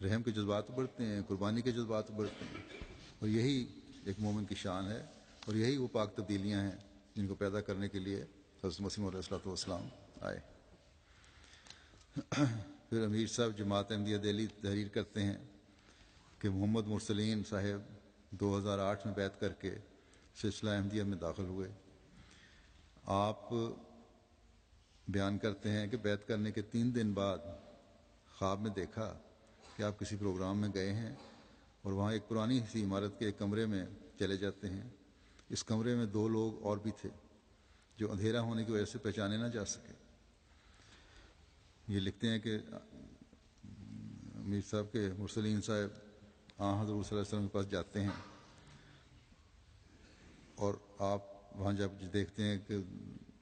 S2: رحم کے جذبات بڑھتے ہیں، قربانی کے جذبات بڑھتے ہیں، اور یہی ایک مومن کی شان ہے، اور یہی وہ پاک تبدیلیاں ہیں جن کو پیدا کرنے کے لیے حضرت مسیح علیہ الصلوۃ والسلام آئے۔ پھر امیر صاحب جماعت احمدیہ دہلی تحریر کرتے ہیں کہ محمد مرسلین صاحب 2008 میں بیعت کر کے سلسلہ احمدیہ میں داخل ہوئے۔ آپ بیان کرتے ہیں کہ بیعت کرنے کے 3 دن بعد خواب میں دیکھا کہ آپ کسی پروگرام میں گئے ہیں اور وہاں ایک پرانی سی عمارت کے ایک کمرے میں چلے جاتے ہیں۔ اس کمرے میں 2 لوگ اور بھی تھے جو اندھیرا ہونے کی وجہ سے پہچانے نہ جا سکے۔ یہ لکھتے ہیں کہ امیر صاحب کے مرسلین صاحب حضور صلی اللہ علیہ وسلم کے پاس جاتے ہیں، اور آپ وہاں جب دیکھتے ہیں کہ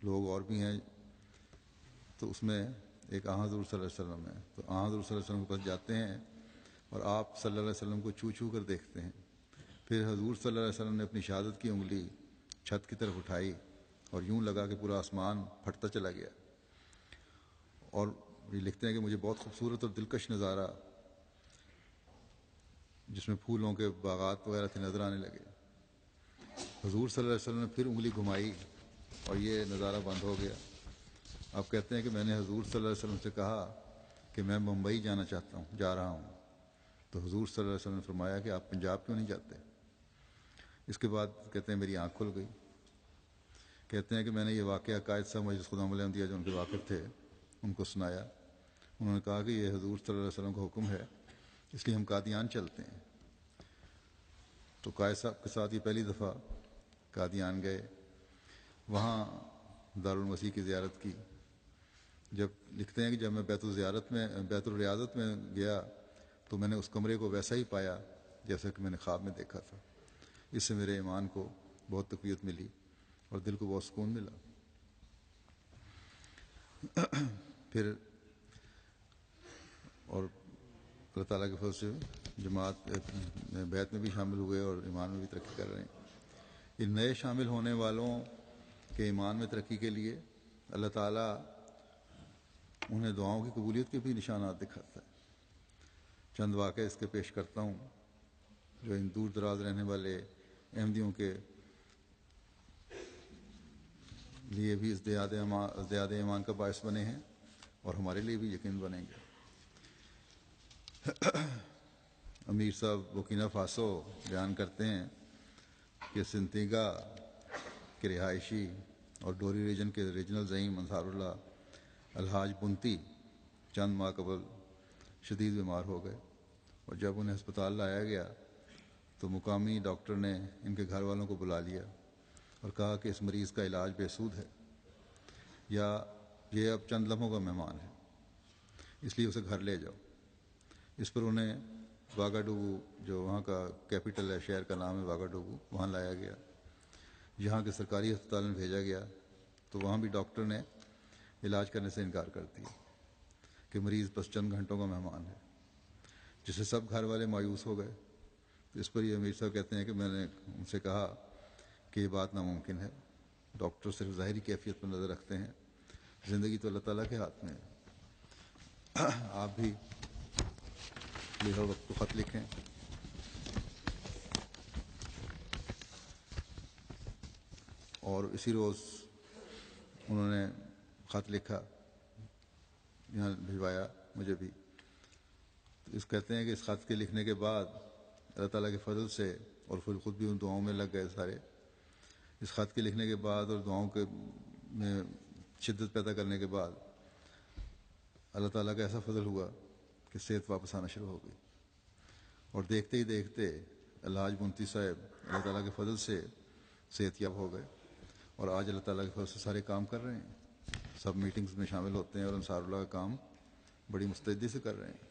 S2: لوگ اور بھی ہیں تو اس میں ایک حضور صلی اللہ علیہ وسلم ہے، تو حضور صلی اللہ علیہ وسلم کے پاس جاتے ہیں اور آپ صلی اللہ علیہ وسلم کو چھو کر دیکھتے ہیں۔ پھر حضور صلی اللہ علیہ وسلم نے اپنی شہادت کی انگلی چھت کی طرف اٹھائی اور یوں لگا کہ پورا آسمان پھٹتا چلا گیا، اور یہ لکھتے ہیں کہ مجھے بہت خوبصورت اور دلکش نظارہ جس میں پھولوں کے باغات وغیرہ تھے نظر آنے لگے۔ حضور صلی اللہ علیہ وسلم نے پھر انگلی گھمائی اور یہ نظارہ بند ہو گیا۔ آپ کہتے ہیں کہ میں نے حضور صلی اللہ علیہ وسلم سے کہا کہ میں ممبئی جا رہا ہوں، تو حضور صلی اللہ علیہ وسلم نے فرمایا کہ آپ پنجاب کیوں نہیں جاتے؟ اس کے بعد کہتے ہیں میری آنکھ کھل گئی۔ کہتے ہیں کہ میں نے یہ واقعہ قائد صاحب مجلس خدام احمدیہ جو ان کے واقف تھے ان کو سنایا۔ انہوں نے کہا کہ یہ حضور صلی اللہ علیہ وسلم کا حکم ہے، اس لیے ہم قادیان چلتے ہیں۔ تو قائد صاحب کے ساتھ یہ پہلی دفعہ قادیان گئے، وہاں دارالمسیح کی زیارت کی۔ جب لکھتے ہیں کہ جب میں بیت الریاضت میں گیا تو میں نے اس کمرے کو ویسا ہی پایا جیسا کہ میں نے خواب میں دیکھا تھا۔ اس سے میرے ایمان کو بہت تقویت ملی اور دل کو بہت سکون ملا۔ پھر اور اللہ تعالیٰ کے فضل سے جماعت بیعت میں بھی شامل ہوئے اور ایمان میں بھی ترقی کر رہے ہیں۔ ان نئے شامل ہونے والوں کے ایمان میں ترقی کے لیے اللہ تعالیٰ انہیں دعاؤں کی قبولیت کے بھی نشانات دکھاتا ہے۔ چند واقعے اس کے پیش کرتا ہوں جو ان دور دراز رہنے والے احمدیوں کے لیے بھی ازدیاد ایمان کا باعث بنے ہیں اور ہمارے لیے بھی یقین بنیں گے۔ امیر صاحب بورکینا فاسو بیان کرتے ہیں کہ سنتیگا کے رہائشی اور ڈوری ریجن کے ریجنل زعیم انصار اللہ الحاج بنتی چند ماہ قبل شدید بیمار ہو گئے، اور جب انہیں ہسپتال لایا گیا تو مقامی ڈاکٹر نے ان کے گھر والوں کو بلا لیا اور کہا کہ اس مریض کا علاج بے سود ہے، یا یہ اب چند لمحوں کا مہمان ہے، اس لیے اسے گھر لے جاؤ۔ اس پر انہیں واگاڈوگو جو وہاں کا کیپٹل ہے، شہر کا نام ہے واگاڈوگو، وہاں لایا گیا۔ یہاں کے سرکاری ہسپتال میں بھیجا گیا تو وہاں بھی ڈاکٹر نے علاج کرنے سے انکار کر دیا کہ مریض بس چند گھنٹوں کا مہمان ہے، جس سے سب گھر والے مایوس ہو گئے۔ اس پر یہ امیر صاحب کہتے ہیں کہ میں نے ان سے کہا کہ یہ بات ناممکن ہے، ڈاکٹر صرف ظاہری کیفیت پر نظر رکھتے ہیں، زندگی تو اللہ تعالیٰ کے ہاتھ میں ہے۔ آپ بھی ہر وقت کو خط لکھیں۔ اور اسی روز انہوں نے خط لکھا، یہاں بھجوایا مجھے بھی۔ اس کہتے ہیں کہ اس خط کے لکھنے کے بعد اللہ تعالیٰ کے فضل سے، اور پھر خود بھی ان دعاؤں میں لگ گئے سارے، اس خط کے لکھنے کے بعد اور دعاؤں کے میں شدت پیدا کرنے کے بعد اللہ تعالیٰ کا ایسا فضل ہوا کہ صحت واپس آنا شروع ہو گئی، اور دیکھتے ہی دیکھتے الحاج بنتی صاحب اللہ تعالیٰ کے فضل سے صحت یاب ہو گئے، اور آج اللہ تعالیٰ کے فضل سے سارے کام کر رہے ہیں، سب میٹنگز میں شامل ہوتے ہیں اور انصار اللہ کا کام بڑی مستعدی سے کر رہے ہیں۔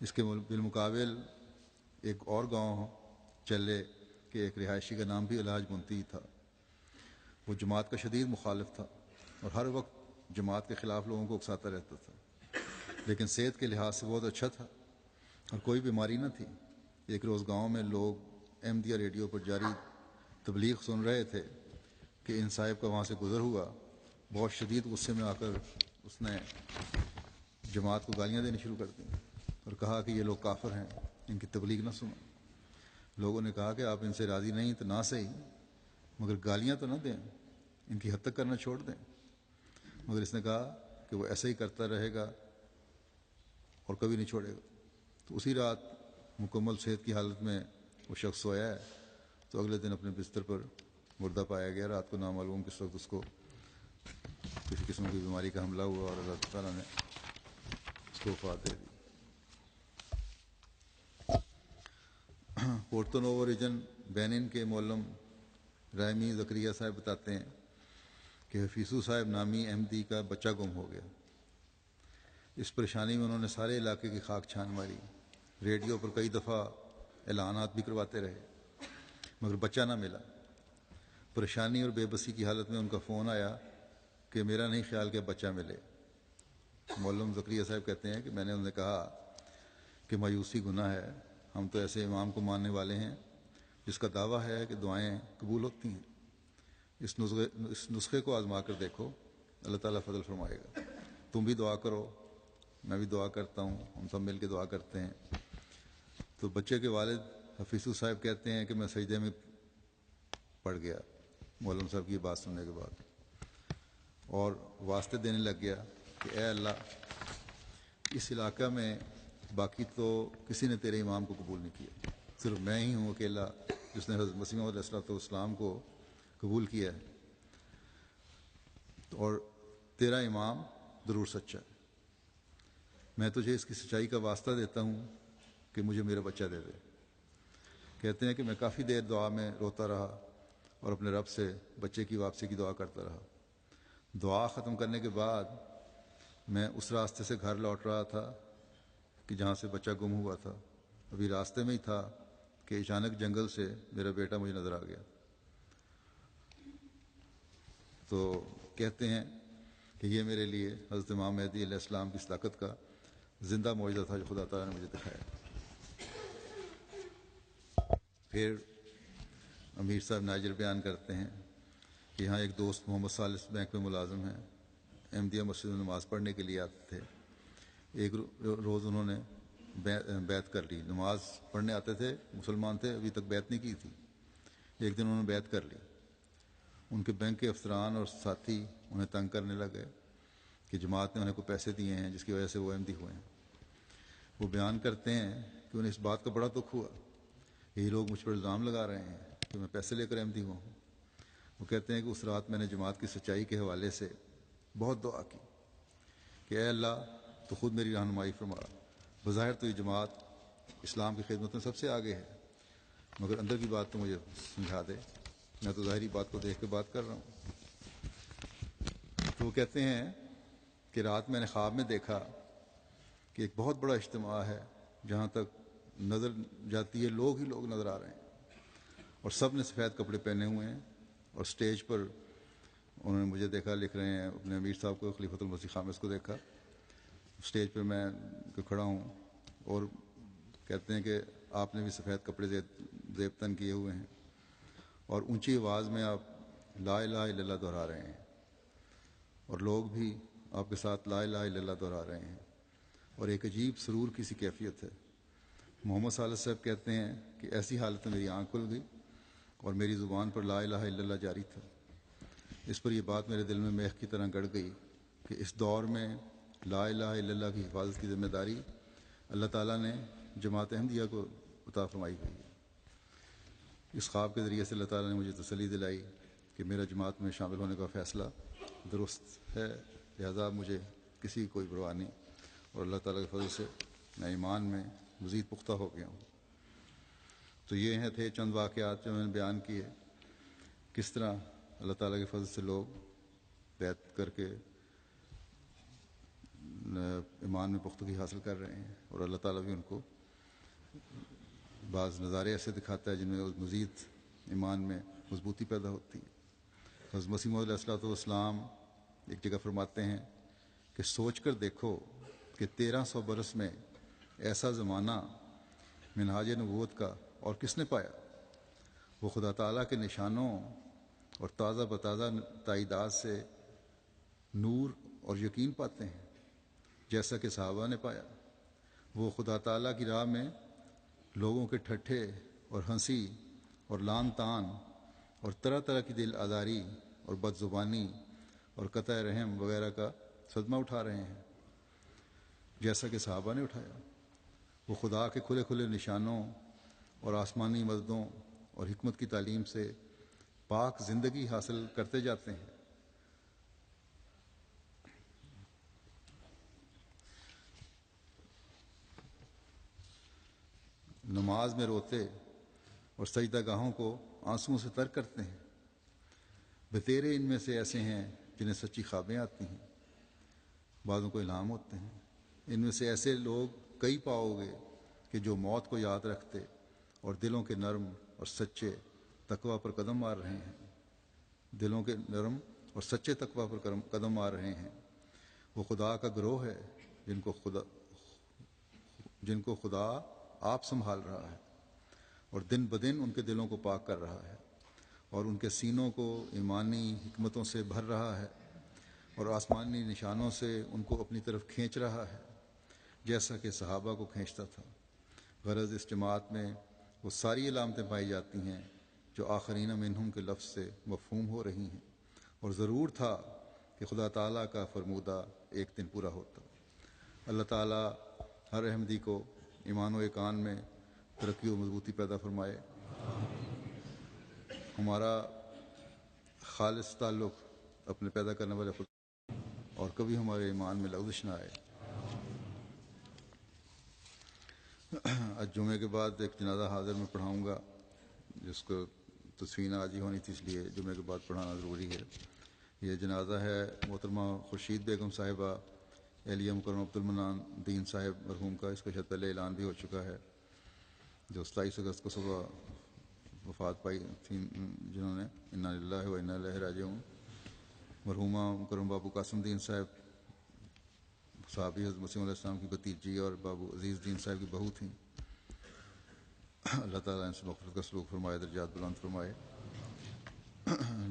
S2: اس کے بالمقابل ایک اور گاؤں چلے کہ ایک رہائشی کا نام بھی الحاج منتی تھا۔ وہ جماعت کا شدید مخالف تھا اور ہر وقت جماعت کے خلاف لوگوں کو اکساتا رہتا تھا، لیکن صحت کے لحاظ سے بہت اچھا تھا اور کوئی بیماری نہ تھی۔ ایک روز گاؤں میں لوگ احمدیہ ریڈیو پر جاری تبلیغ سن رہے تھے کہ ان صاحب کا وہاں سے گزر ہوا۔ بہت شدید غصے میں آ کر اس نے جماعت کو گالیاں دینی شروع کر دیں اور کہا کہ یہ لوگ کافر ہیں، ان کی تبلیغ نہ سنو۔ لوگوں نے کہا کہ آپ ان سے راضی نہیں تو نہ صحیح، مگر گالیاں تو نہ دیں، ان کی حد تک کرنا چھوڑ دیں۔ مگر اس نے کہا کہ وہ ایسا ہی کرتا رہے گا اور کبھی نہیں چھوڑے گا۔ تو اسی رات مکمل صحت کی حالت میں وہ شخص سویا ہے، تو اگلے دن اپنے بستر پر مردہ پایا گیا۔ رات کو نامعلوم کس وقت اس کو کسی قسم کی بیماری کا حملہ ہوا اور اللہ تعالیٰ نے اس کو وفات دے دی۔ پورتو نوو ریجن بینن کے معلم رحمی زکریا صاحب بتاتے ہیں کہ حفیظو صاحب نامی احمدی کا بچہ گم ہو گیا۔ اس پریشانی میں انہوں نے سارے علاقے کی خاک چھان ماری، ریڈیو پر کئی دفعہ اعلانات بھی کرواتے رہے، مگر بچہ نہ ملا۔ پریشانی اور بے بسی کی حالت میں ان کا فون آیا کہ میرا نہیں خیال کہ بچہ ملے۔ معلم زکریا صاحب کہتے ہیں کہ میں نے انہیں کہا کہ مایوسی گناہ ہے، ہم تو ایسے امام کو ماننے والے ہیں جس کا دعویٰ ہے کہ دعائیں قبول ہوتی ہیں۔ اس نسخے کو آزما کر دیکھو، اللہ تعالیٰ فضل فرمائے گا۔ تم بھی دعا کرو، میں بھی دعا کرتا ہوں، ہم سب مل کے دعا کرتے ہیں۔ تو بچے کے والد حفیظو صاحب کہتے ہیں کہ میں سجدے میں پڑ گیا معلم صاحب کی بات سننے کے بعد، اور واسطے دینے لگ گیا کہ اے اللہ، اس علاقہ میں باقی تو کسی نے تیرے امام کو قبول نہیں کیا، صرف میں ہی ہوں اکیلا جس نے حضرت مسیح موعود علیہ السلام کو قبول کیا ہے، اور تیرا امام ضرور سچا ہے۔ میں تجھے اس کی سچائی کا واسطہ دیتا ہوں کہ مجھے میرا بچہ دے دے۔ کہتے ہیں کہ میں کافی دیر دعا میں روتا رہا اور اپنے رب سے بچے کی واپسی کی دعا کرتا رہا۔ دعا ختم کرنے کے بعد میں اس راستے سے گھر لوٹ رہا تھا کہ جہاں سے بچہ گم ہوا تھا۔ ابھی راستے میں ہی تھا کہ اچانک جنگل سے میرا بیٹا مجھے نظر آ گیا۔ تو کہتے ہیں کہ یہ میرے لیے حضرت امام مہدی علیہ السلام کی صداقت کا زندہ معجزہ تھا جو خدا تعالیٰ نے مجھے دکھایا۔ پھر امیر صاحب ناجر بیان کرتے ہیں کہ یہاں ایک دوست محمد ثالث بینک میں ملازم ہیں، احمدیہ مسجد میں نماز پڑھنے کے لیے آتے تھے۔ ایک روز انہوں نے بیعت کر لی، نماز پڑھنے آتے تھے، مسلمان تھے، ابھی تک بیعت نہیں کی تھی۔ ایک دن انہوں نے بیعت کر لی۔ ان کے بینک کے افسران اور ساتھی انہیں تنگ کرنے لگے کہ جماعت نے انہیں کو پیسے دیے ہیں جس کی وجہ سے وہ احمدی ہوئے ہیں۔ وہ بیان کرتے ہیں کہ انہیں اس بات کا بڑا دکھ ہوا، یہی لوگ مجھ پر الزام لگا رہے ہیں کہ میں پیسے لے کر احمدی ہوا ہوں۔ وہ کہتے ہیں کہ اس رات میں نے جماعت کی سچائی کے حوالے سے بہت دعا کی کہ اے اللہ تو خود میری رہنمائی فرما۔ بظاہر تو یہ جماعت اسلام کی خدمت میں سب سے آگے ہے، مگر اندر کی بات تو مجھے سمجھا دے، میں تو ظاہری بات کو دیکھ کے بات کر رہا ہوں۔ تو وہ کہتے ہیں کہ رات میں نے خواب میں دیکھا کہ ایک بہت بڑا اجتماع ہے، جہاں تک نظر جاتی ہے لوگ ہی لوگ نظر آ رہے ہیں، اور سب نے سفید کپڑے پہنے ہوئے ہیں، اور سٹیج پر انہوں نے مجھے دیکھا، لکھ رہے ہیں اپنے امیر صاحب کو، خلیفۃ المسیح خامس کو دیکھا، سٹیج پہ میں کھڑا ہوں، اور کہتے ہیں کہ آپ نے بھی سفید کپڑے زیب تن کیے ہوئے ہیں، اور اونچی آواز میں آپ لا الہ الا اللہ دہرا رہے ہیں، اور لوگ بھی آپ کے ساتھ لا الہ الا اللہ دہرا رہے ہیں، اور ایک عجیب سرور کی سی کیفیت ہے۔ محمد صالح صاحب کہتے ہیں کہ ایسی حالت میں میری آنکھ کھل گئی اور میری زبان پر لا الہ الا اللہ جاری تھا۔ اس پر یہ بات میرے دل میں میخ کی طرح گڑ گئی کہ اس دور میں لا الہ الا اللہ کی حفاظت کی ذمہ داری اللہ تعالیٰ نے جماعت احمدیہ کو عطا فرمائی ہوئی ہے۔ اس خواب کے ذریعے سے اللہ تعالیٰ نے مجھے تسلی دلائی کہ میرا جماعت میں شامل ہونے کا فیصلہ درست ہے، لہذا مجھے کسی کی کوئی پرواہ نہیں، اور اللہ تعالیٰ کے فضل سے میں ایمان میں مزید پختہ ہو گیا ہوں۔ تو یہ تھے چند واقعات جو میں نے بیان کیے، کس طرح اللہ تعالیٰ کے فضل سے لوگ بیعت کر کے ایمان میں پختگی حاصل کر رہے ہیں، اور اللہ تعالیٰ بھی ان کو بعض نظارے ایسے دکھاتا ہے جن میں مزید ایمان میں مضبوطی پیدا ہوتی ہے۔ حضرت مسیح موعود علیہ الصلوۃ والسلام ایک جگہ فرماتے ہیں کہ سوچ کر دیکھو کہ 1300 برس میں ایسا زمانہ منہاج نبوت کا اور کس نے پایا؟ وہ خدا تعالیٰ کے نشانوں اور تازہ بتازہ تائیدات سے نور اور یقین پاتے ہیں جیسا کہ صحابہ نے پایا۔ وہ خدا تعالیٰ کی راہ میں لوگوں کے ٹھٹھے اور ہنسی اور لان تان اور طرح طرح کی دل آزاری اور بد زبانی اور قطع رحم وغیرہ کا صدمہ اٹھا رہے ہیں جیسا کہ صحابہ نے اٹھایا۔ وہ خدا کے کھلے کھلے نشانوں اور آسمانی مددوں اور حکمت کی تعلیم سے پاک زندگی حاصل کرتے جاتے ہیں۔ نماز میں روتے اور سجدہ گاہوں کو آنسوؤں سے تر کرتے ہیں۔ بتیرے ان میں سے ایسے ہیں جنہیں سچی خوابیں آتی ہیں، بعضوں کو الہام ہوتے ہیں۔ ان میں سے ایسے لوگ کئی پاؤ گے کہ جو موت کو یاد رکھتے اور دلوں کے نرم اور سچے تقوی پر قدم مار رہے ہیں، دلوں کے نرم اور سچے تقوی پر قدم مار رہے ہیں۔ وہ خدا کا گروہ ہے جن کو خدا آپ سنبھال رہا ہے اور دن بدن ان کے دلوں کو پاک کر رہا ہے اور ان کے سینوں کو ایمانی حکمتوں سے بھر رہا ہے اور آسمانی نشانوں سے ان کو اپنی طرف کھینچ رہا ہے جیسا کہ صحابہ کو کھینچتا تھا۔ غرض اس جماعت میں وہ ساری علامتیں پائی جاتی ہیں جو آخرین منہم کے لفظ سے مفہوم ہو رہی ہیں، اور ضرور تھا کہ خدا تعالیٰ کا فرمودہ ایک دن پورا ہوتا۔ اللہ تعالیٰ ہر احمدی کو ایمان و ایقان میں ترقی و مضبوطی پیدا فرمائے۔ ہمارا خالص تعلق اپنے پیدا کرنے والے خدا اور کبھی ہمارے ایمان میں لغزش نہ آئے۔ آج جمعے کے بعد ایک جنازہ حاضر میں پڑھاؤں گا جس کو تدفین آج ہی ہونی تھی، اس لیے جمعے کے بعد پڑھانا ضروری ہے۔ یہ جنازہ ہے محترمہ خورشید بیگم صاحبہ اہلیہ مکرمہ عبدالمنان دین صاحب مرحوم کا۔ اس کا شاید پہلے اعلان بھی ہو چکا ہے، جو 27 اگست کو صبح وفات پائی تھی، جنہوں نے انا للہ و انا الیہ راجعون۔ مرحومہ مکرم بابو قاسم دین صاحب صحابی حضرت مسیح علیہ السلام کی بھتیجی اور بابو عزیز دین صاحب کی بہو تھیں۔ اللہ تعالیٰ ان سے مغفرت کا سلوک فرمائے، درجات بلند فرمائے،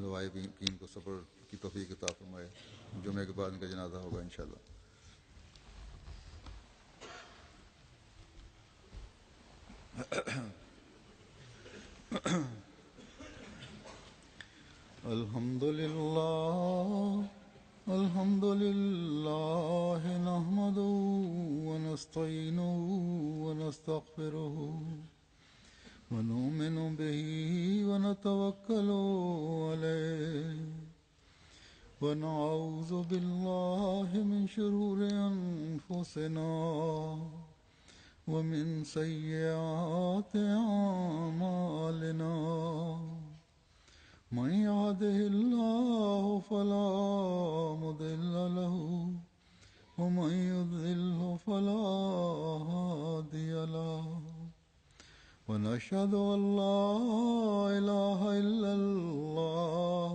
S2: لوائے یقین کو صبر کی توفیق عطا فرمائے۔ جمعے کے بعد ان کا جنازہ ہوگا انشاءاللہ۔ الحمد للہ نحمده ونستعینه ونستغفره ونؤمن به ونتوکل علیہ ونعوذ باللہ من شرور انفسنا ومن سیئات اعمالنا من يهده الله فلا مضل له ومن يضلل فلا هادي له ونشهد أن لا إله إلا الله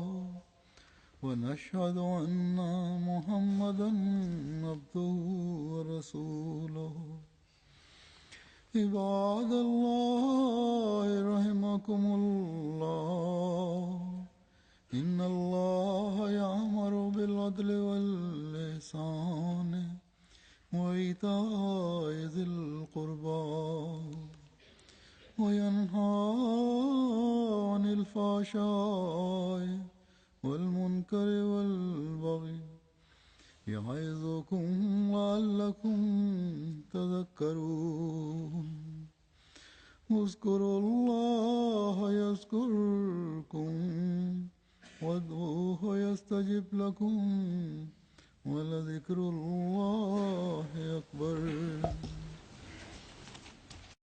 S2: ونشهد أن محمدا عبده ورسوله عباد الله رحمكم الله إن الله يأمر بالعدل والإحسان وإيتاء ذي القربى وينهى عن الفحشاء والمنكر والبغي يعظكم لعلكم تذكرون اذكروا الله يذكركم وادعوه يستجب لكم ولذكر الله أكبر